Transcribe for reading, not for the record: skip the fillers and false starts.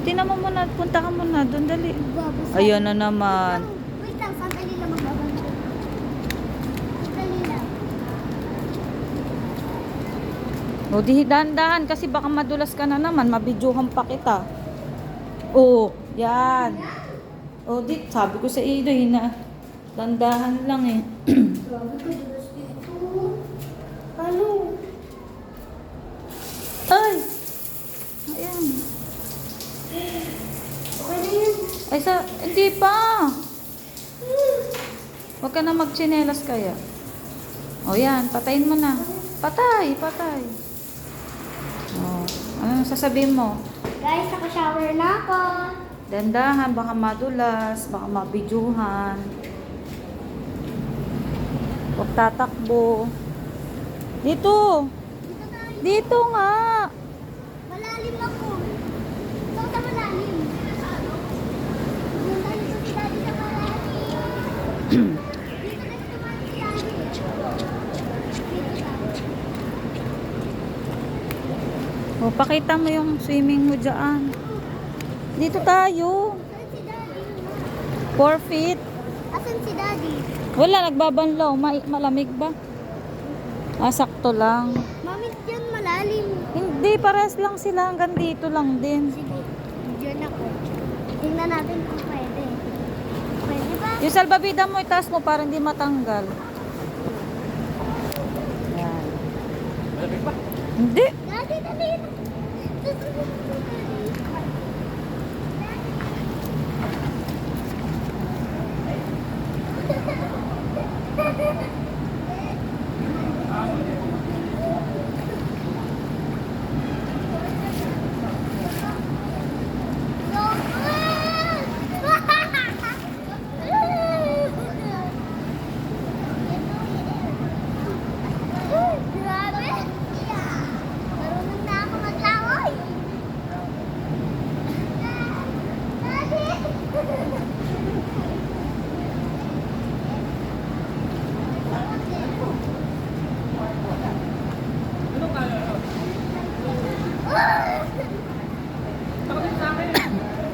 Tinan mo muna, punta ka muna doon, dali. Babasa. Ayan na naman. Wait lang, sandali lang magbabasa. Sandali lang. O, di dahan-dahan kasi baka madulas ka na naman, mabidyohan pa kita. Oo, yan. O, di, sabi ko sa iyo, na dandahan lang eh. Grabe ka, Diyos dito. Ano? Ay! Ayan. Okay na yan. Ay, hindi pa. Huwag ka na magtsinelas kaya. O yan, patayin mo na. Patay, patay. O, ano sasabihin mo? Guys, naka-shower na ako. Dandahan, baka madulas, baka mabidyuhan. Huwag tatakbo. Dito! Dito tayo. Dito nga! Malalim ako. Saan ka malalim? Doon tayo sa daddy na malalim. Dito na sa daddy. Dito tayo. O, pakita mo yung swimming mo dyan. Dito tayo. Saan si daddy? 4 feet. Asan si daddy? Wala, nagbabanlaw. Malamig ba? Ah, sakto lang. Mami, dyan malalim. Hindi, pares lang sila. Hanggang dito lang din. Sige, dyan ako. Tingnan natin kung pwede. Pwede ba? Yung salbabida mo, itaas mo para hindi matanggal. Yan. Hindi. Daddy, dali na.